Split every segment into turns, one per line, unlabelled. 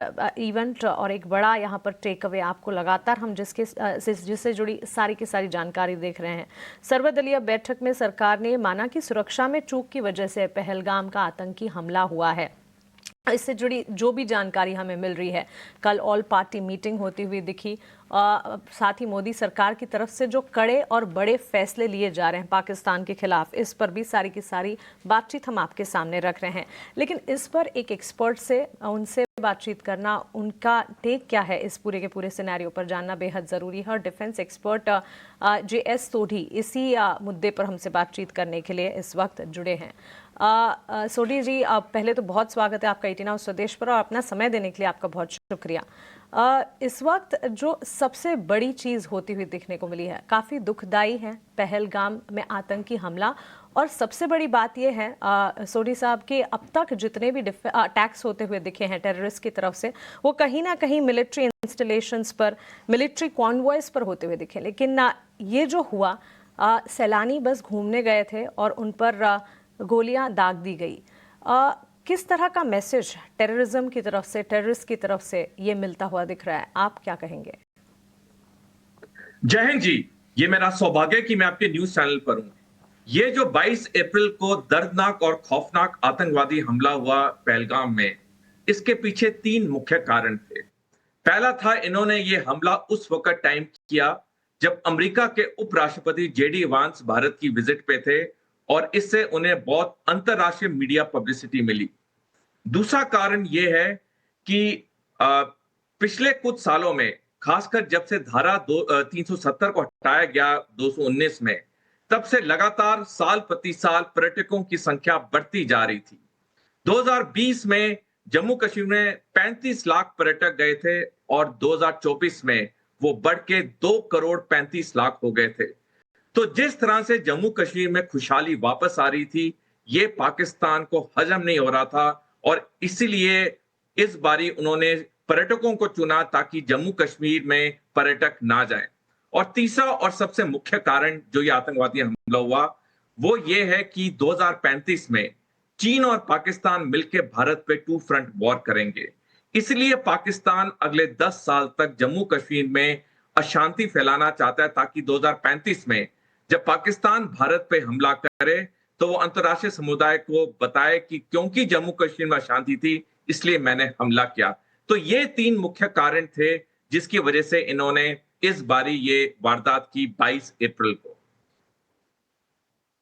Event और एक बड़ा यहाँ पर टेक अवे आपको लगातार हम जिससे जुड़ी सारी की सारी जानकारी देख रहे हैं। सर्वदलीय बैठक में सरकार ने माना कि सुरक्षा में चूक की वजह से पहलगाम का आतंकी हमला हुआ है। इससे जुड़ी जो भी जानकारी हमें मिल रही है, कल ऑल पार्टी मीटिंग होती हुई दिखी। साथ ही मोदी सरकार की तरफ से जो कड़े और बड़े फैसले लिए जा रहे हैं पाकिस्तान के खिलाफ, इस पर भी सारी की सारी बातचीत हम आपके सामने रख रहे हैं। लेकिन इस पर एक एक्सपर्ट से उनसे बातचीत करना, उनका टेक क्या है इस पूरे के पूरे सिनेरियो पर जानना बेहद ज़रूरी है। और डिफेंस एक्सपर्ट JS सोढ़ी इसी मुद्दे पर हमसे बातचीत करने के लिए इस वक्त जुड़े हैं। सोढ़ी जी, पहले तो बहुत स्वागत है आपका 18 हाउस स्वदेश पर और अपना समय देने के लिए आपका बहुत शुक्रिया। इस वक्त जो सबसे बड़ी चीज़ होती हुई देखने को मिली है, काफ़ी दुखदाई है, पहलगाम में आतंकी हमला। और सबसे बड़ी बात यह है सोढ़ी साहब कि अब तक जितने भी अटैक्स होते हुए दिखे हैं टेररिस्ट की तरफ से, वो कहीं ना कहीं मिलिट्री इंस्टॉलेशंस पर, मिलिट्री कॉन्वॉयज पर होते हुए दिखे। लेकिन ये जो हुआ, सैलानी बस घूमने गए थे और उन पर गोलियां दाग दी गई। किस तरह का मैसेज टेररिज्म की तरफ से, टेररिस्ट की तरफ से ये मिलता हुआ दिख रहा है, आप क्या कहेंगे?
जय हिंद जी। ये मेरा सौभाग्य है कि मैं आपके न्यूज चैनल पर हूं। ये जो 22 अप्रैल को दर्दनाक और खौफनाक आतंकवादी हमला हुआ पहलगाम में, इसके पीछे 3 मुख्य कारण थे। पहला था, इन्होंने ये हमला उस वक्त टाइम किया जब अमेरिका के उपराष्ट्रपति JD वांस भारत की विजिट पे थे और इससे उन्हें बहुत अंतरराष्ट्रीय मीडिया पब्लिसिटी मिली। दूसरा कारण यह है कि पिछले कुछ सालों में, खासकर जब से धारा 370 को हटाया गया 219 में, तब से लगातार साल प्रति साल पर्यटकों की संख्या बढ़ती जा रही थी। 2020 में जम्मू कश्मीर में 35 लाख पर्यटक गए थे और 2024 में वो बढ़ के 2 करोड़ 35 लाख हो गए थे। तो जिस तरह से जम्मू कश्मीर में खुशहाली वापस आ रही थी, ये पाकिस्तान को हजम नहीं हो रहा था और इसीलिए इस बारी उन्होंने पर्यटकों को चुना ताकि जम्मू कश्मीर में पर्यटक ना जाएं। और तीसरा और सबसे मुख्य कारण जो ये आतंकवादी हमला हुआ, वो ये है कि 2035 में चीन और पाकिस्तान मिलकर भारत पे 2 फ्रंट वॉर करेंगे। इसलिए पाकिस्तान अगले 10 साल तक जम्मू कश्मीर में अशांति फैलाना चाहता है ताकि 2035 में जब पाकिस्तान भारत पे हमला करे तो वो अंतरराष्ट्रीय समुदाय को बताए कि क्योंकि जम्मू कश्मीर में अशांति थी, इसलिए मैंने हमला किया। तो ये 3 मुख्य कारण थे जिसकी वजह से इन्होंने इस बारी ये वारदात की 22 अप्रैल को।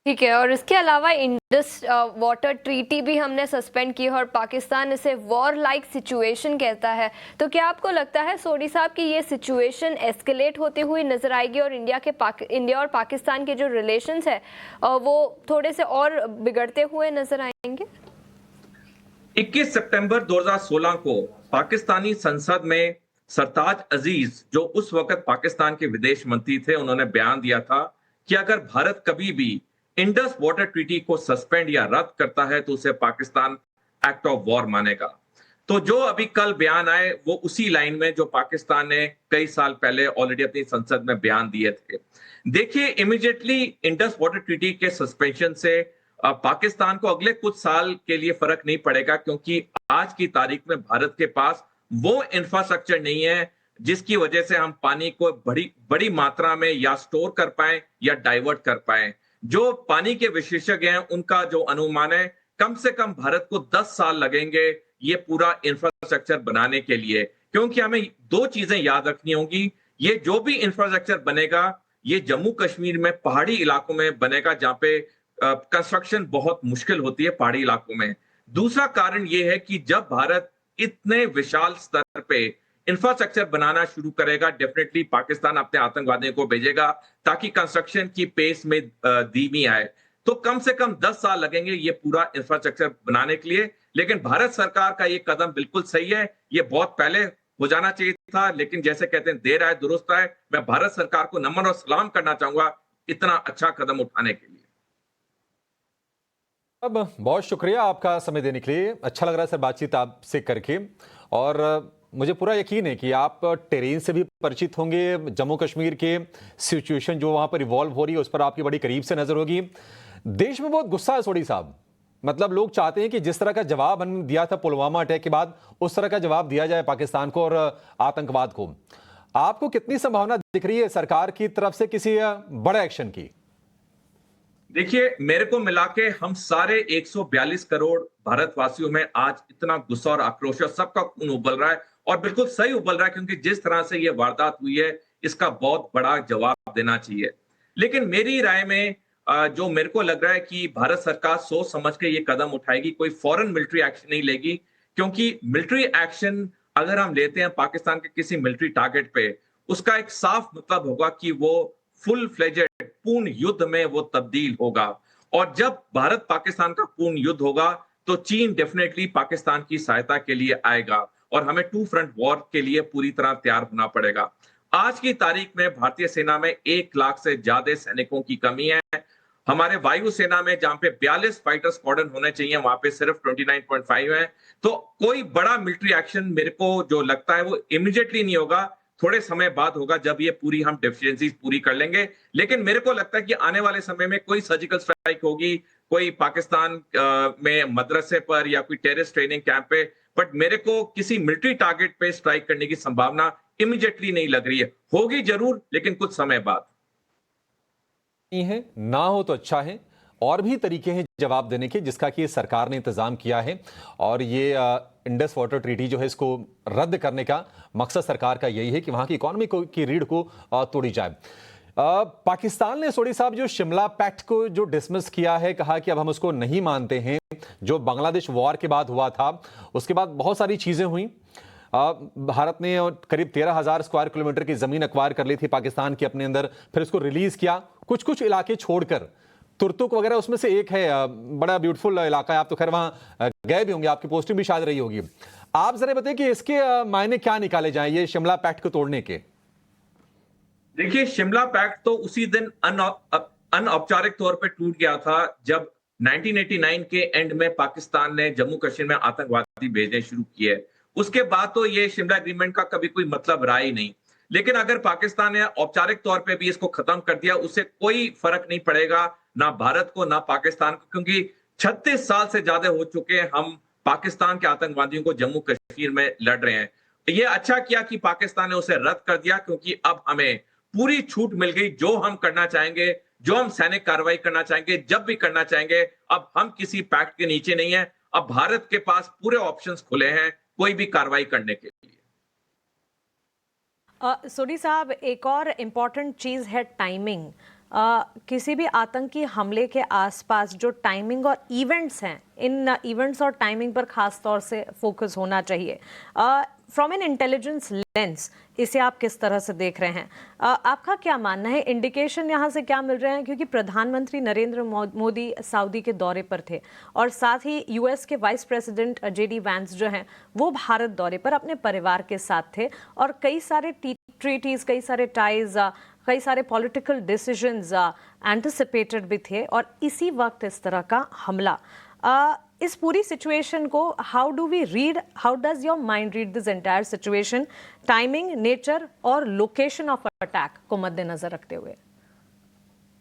ठीक है, और इसके अलावा इंडस वाटर ट्रीटी भी हमने सस्पेंड की है और पाकिस्तान इसे वॉर लाइक सिचुएशन कहता है। तो क्या आपको लगता है सोढ़ी साहब कि ये सिचुएशन एस्केलेट होती हुई नजर आएगी और इंडिया और पाकिस्तान के जो रिलेशंस है वो थोड़े से और बिगड़ते हुए नजर आएंगे?
21 सितंबर 2016 को पाकिस्तानी संसद में सरताज अजीज, जो उस वक्त पाकिस्तान के विदेश मंत्री थे, उन्होंने बयान दिया था कि अगर भारत कभी भी इंडस वाटर ट्रीटी को सस्पेंड या रद्द करता है तो उसे पाकिस्तान एक्ट ऑफ वॉर मानेगा। तो जो अभी कल बयान आए वो उसी लाइन में जो पाकिस्तान ने कई साल पहले ऑलरेडी अपनी संसद में बयान दिए थे। देखिए, इमीडिएटली इंडस वाटर ट्रीटी के सस्पेंशन से पाकिस्तान को अगले कुछ साल के लिए फर्क नहीं पड़ेगा, क्योंकि आज की तारीख में भारत के पास वो इंफ्रास्ट्रक्चर नहीं है जिसकी वजह से हम पानी को बड़ी मात्रा में या स्टोर कर पाए या डाइवर्ट कर पाए। जो पानी के विशेषज्ञ हैं उनका जो अनुमान है, कम से कम भारत को 10 साल लगेंगे ये पूरा इंफ्रास्ट्रक्चर बनाने के लिए, क्योंकि हमें 2 चीजें याद रखनी होंगी। ये जो भी इंफ्रास्ट्रक्चर बनेगा ये जम्मू कश्मीर में पहाड़ी इलाकों में बनेगा जहां पे कंस्ट्रक्शन बहुत मुश्किल होती है पहाड़ी इलाकों में। दूसरा कारण यह है कि जब भारत इतने विशाल स्तर पे इंफ्रास्ट्रक्चर बनाना शुरू करेगा, डेफिनेटली पाकिस्तान अपने आतंकवादियों को भेजेगा ताकि कंस्ट्रक्शन की पेस में धीमी आए। तो कम से कम 10 साल लगेंगे ये पूरा इंफ्रास्ट्रक्चर बनाने के लिए। लेकिन भारत सरकार का ये कदम बिल्कुल सही है, ये बहुत पहले हो जाना चाहिए था, लेकिन जैसे कहते हैं देर आए दुरुस्त आए। मैं भारत सरकार को नमन और सलाम करना चाहूंगा इतना अच्छा कदम उठाने के लिए।
अब बहुत शुक्रिया आपका समय देने के लिए। अच्छा लग रहा है सर बातचीत आपसे करके, और मुझे पूरा यकीन है कि आप टेरेन से भी परिचित होंगे। जम्मू कश्मीर के सिचुएशन जो वहां पर इवॉल्व हो रही है उस पर आपकी बड़ी करीब से नजर होगी। देश में बहुत गुस्सा है सोढ़ी साहब, मतलब लोग चाहते हैं कि जिस तरह का जवाब हमने दिया था पुलवामा अटैक के बाद, उस तरह का जवाब दिया जाए पाकिस्तान को और आतंकवाद को। आपको कितनी संभावना दिख रही है सरकार की तरफ से किसी बड़े एक्शन की?
देखिए, मेरे को मिला के हम सारे 142 करोड़ भारतवासियों में आज इतना गुस्सा और आक्रोश है, सबका खून उबल रहा है और बिल्कुल सही उबल रहा है, क्योंकि जिस तरह से ये वारदात हुई है इसका बहुत बड़ा जवाब देना चाहिए। लेकिन मेरी राय में जो मेरे को लग रहा है कि भारत सरकार सोच समझ के ये कदम उठाएगी, कोई फॉरेन मिलिट्री एक्शन नहीं लेगी, क्योंकि मिलिट्री एक्शन अगर हम लेते हैं पाकिस्तान के किसी मिलिट्री टारगेट पे, उसका एक साफ मतलब होगा कि वो फुल फ्लेजेड पूर्ण युद्ध में वो तब्दील होगा। और जब भारत पाकिस्तान का पूर्ण युद्ध होगा तो चीन डेफिनेटली पाकिस्तान की सहायता के लिए आएगा और हमें टू फ्रंट वॉर के लिए पूरी तरह तैयार होना पड़ेगा। आज की तारीख में भारतीय सेना में 1 लाख से ज्यादा सैनिकों की कमी है। हमारे वायु सेना में जहां पे 42 फाइटर स्क्वाड्रन होने चाहिए, वहां पे सिर्फ 29.5 है। तो कोई बड़ा मिलिट्री एक्शन मेरे को जो लगता है वो इमीडिएटली नहीं होगा, थोड़े समय बाद होगा जब ये पूरी हम डेफिशिएंसीज पूरी कर लेंगे। लेकिन मेरे को लगता है कि आने वाले समय में कोई सर्जिकल स्ट्राइक होगी, कोई पाकिस्तान में मदरसे पर या कोई टेररिस्ट ट्रेनिंग कैंप पे, बट मेरे को किसी मिलिट्री टारगेट पे स्ट्राइक करने की संभावना इमीडिएटली नहीं लग रही है। होगी जरूर, लेकिन कुछ समय बाद।
नहीं है, ना हो तो अच्छा है। और भी तरीके हैं जवाब देने के जिसका कि सरकार ने इंतजाम किया है, और ये इंडस वाटर ट्रीटी जो है इसको रद्द करने का मकसद सरकार का यही है कि वहां की इकोनॉमी की रीढ़ को तोड़ी जाए। पाकिस्तान ने सोडी साहब जो शिमला पैक्ट को जो डिसमिस किया है, कहा कि अब हम उसको नहीं मानते हैं। जो बांग्लादेश वॉर के बाद हुआ था उसके बाद बहुत सारी चीजें हुई। भारत ने करीब 13,000 स्क्वायर किलोमीटर की जमीन एक्वायर कर ली थी पाकिस्तान के अपने अंदर, फिर उसको रिलीज किया। कुछ कुछ इलाके छोड़कर, तुर्तुक वगैरह उसमें से एक है, बड़ा ब्यूटीफुल इलाका है। आप तो खैर वहां गए भी होंगे, आपकी पोस्टिंग भी शायद रही होगी। आप जरा बताइए कि इसके मायने क्या निकाले जाएं ये शिमला पैक्ट को तोड़ने के?
देखिए, शिमला पैक्ट तो उसी दिन अनौपचारिक तौर पे टूट गया था जब 1989 के एंड में पाकिस्तान ने जम्मू कश्मीर में आतंकवादी भेजने शुरू किए। उसके बाद तो ये शिमला एग्रीमेंट का कभी कोई मतलब रहा ही नहीं। लेकिन अगर पाकिस्तान ने औपचारिक तौर पे भी इसको खत्म कर दिया, उससे कोई फर्क नहीं पड़ेगा, ना भारत को ना पाकिस्तान को, क्योंकि 36 साल से ज्यादा हो चुके हैं हम पाकिस्तान के आतंकवादियों को जम्मू कश्मीर में लड़ रहे हैं। ये अच्छा किया कि पाकिस्तान ने उसे रद्द कर दिया, क्योंकि अब हमें पूरी छूट मिल गई। जो हम करना चाहेंगे, जो हम सैनिक कार्रवाई करना चाहेंगे, जब भी करना चाहेंगे, अब हम किसी पैक्ट के नीचे नहीं है। अब भारत के पास पूरे ऑप्शंस खुले हैं कोई भी कार्रवाई करने के लिए।
सोडी साहब, एक और इम्पॉर्टेंट चीज़ है टाइमिंग। किसी भी आतंकी हमले के आसपास जो टाइमिंग और इवेंट्स हैं, इन इवेंट्स और टाइमिंग पर खास तौर से फोकस होना चाहिए। फ्रॉम एन इंटेलिजेंस लेंस इसे आप किस तरह से देख रहे हैं? आपका क्या मानना है? इंडिकेशन यहाँ से क्या मिल रहे हैं? क्योंकि प्रधानमंत्री नरेंद्र मोदी सऊदी के दौरे पर थे और साथ ही यूएस के वाइस प्रेसिडेंट जेडी वैंस जो हैं वो भारत दौरे पर अपने परिवार के साथ थे, और कई सारे ट्रीटीज, कई सारे टाइज, कई सारे पॉलिटिकल डिसीजंस एंटिसिपेटेड भी थे, और इसी वक्त इस तरह का हमला। इस पूरी सिचुएशन को how do we read, how does your mind read this entire situation, timing, nature और लोकेशन ऑफ अटैक को मद्देनजर रखते हुए?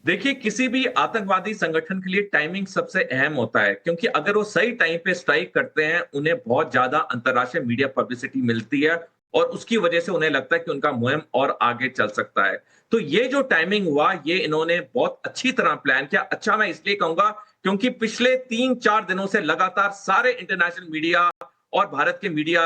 देखिए, किसी भी आतंकवादी संगठन के लिए टाइमिंग सबसे अहम होता है, क्योंकि अगर वो सही टाइम पे स्ट्राइक करते हैं, उन्हें बहुत ज्यादा अंतर्राष्ट्रीय मीडिया पब्लिसिटी मिलती है और उसकी वजह से उन्हें लगता है कि उनका मुहिम और आगे चल सकता है। तो ये जो टाइमिंग हुआ, ये इन्होंने बहुत अच्छी तरह प्लान किया। अच्छा, मैं इसलिए कहूंगा क्योंकि पिछले 3-4 दिनों से लगातार सारे इंटरनेशनल मीडिया और भारत के मीडिया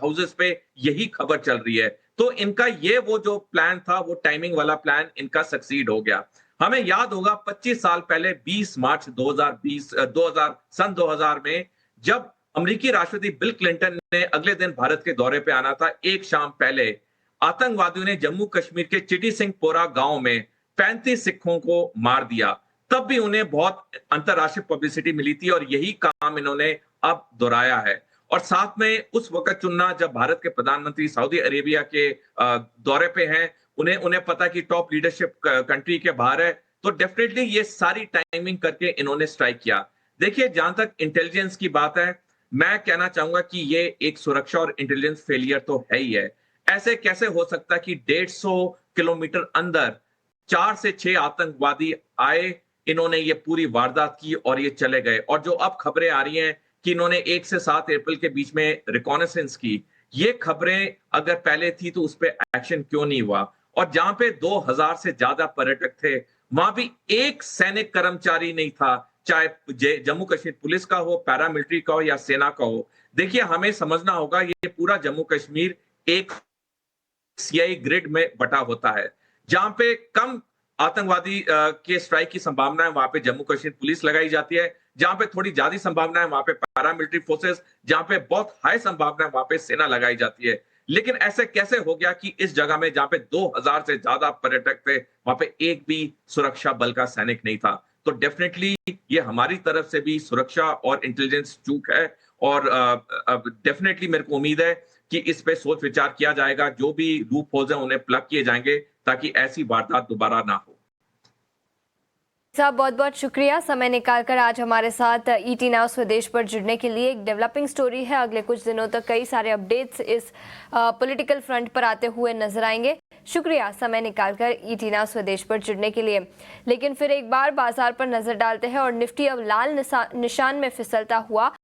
हाउसेस पे यही खबर चल रही है। तो इनका ये वो जो प्लान था, वो टाइमिंग वाला प्लान इनका सक्सीड हो गया। हमें याद होगा 25 साल पहले 20 मार्च 2000 में जब अमेरिकी राष्ट्रपति बिल क्लिंटन ने अगले दिन भारत के दौरे पे आना था, एक शाम पहले आतंकवादियों ने जम्मू कश्मीर के चिटी सिंह पोरा गांव में 35 सिखों को मार दिया। तब भी उन्हें बहुत अंतरराष्ट्रीय पब्लिसिटी मिली थी और यही काम इन्होंने अब दोहराया है। और साथ में उस वक्त चुनना जब भारत के प्रधानमंत्री सऊदी अरेबिया के दौरे पे हैं, उन्हें पता कि टॉप लीडरशिप कंट्री के बाहर है, तो डेफिनेटली ये सारी टाइमिंग करके इन्होंने स्ट्राइक किया। देखिए, जहां तक इंटेलिजेंस की बात है, मैं कहना चाहूंगा कि ये एक सुरक्षा और इंटेलिजेंस फेलियर तो है ही है। ऐसे कैसे हो सकता है कि 150 किलोमीटर अंदर 4 से 6 आतंकवादी आए, इन्होंने ये पूरी वारदात की और ये चले गए। और जो अब खबरें आ रही हैं कि इन्होंने 1 से 7 अप्रैल के बीच में रिकॉनेसेंस की, ये खबरें अगर पहले थी तो उस पर एक्शन क्यों नहीं हुआ? और जहां पे 2000 से ज्यादा पर्यटक थे, वहां भी एक सैनिक कर्मचारी नहीं था, चाहे जम्मू कश्मीर पुलिस का हो, पैरामिलिट्री का हो या सेना का हो। देखिए, हमें समझना होगा ये पूरा जम्मू कश्मीर एक सीआई ग्रिड में बटा होता है। जहां पे कम आतंकवादी के स्ट्राइक की संभावना है, वहां पे जम्मू कश्मीर पुलिस लगाई जाती है। जहां पे थोड़ी ज्यादा संभावना है, वहां पे पैरामिलिट्री फोर्सेस, जहां पे बहुत हाई संभावना है, वहां पे सेना लगाई जाती है। लेकिन ऐसे कैसे हो गया कि इस जगह में जहां पे 2000 से ज्यादा पर्यटक थे, वहां पे एक भी सुरक्षा बल का सैनिक नहीं था? तो डेफिनेटली ये हमारी तरफ से भी सुरक्षा और इंटेलिजेंस चूक है। और डेफिनेटली मेरे को उम्मीद है कि इस पे सोच विचार किया जाएगा, जो भी लूप होल्स हैं उन्हें प्लग किए जाएंगे ताकि ऐसी वारदात दोबारा ना हो।
साहब, बहुत बहुत शुक्रिया समय निकालकर आज हमारे साथ ईटी नाउ स्वदेश पर जुड़ने के लिए। एक डेवलपिंग स्टोरी है, अगले कुछ दिनों तक कई सारे अपडेट्स इस पॉलिटिकल फ्रंट पर आते हुए नजर आएंगे। शुक्रिया समय निकालकर ईटी नाउ स्वदेश पर जुड़ने के लिए। लेकिन फिर एक बार बाजार पर नजर डालते हैं और निफ्टी अब लाल निशान में फिसलता हुआ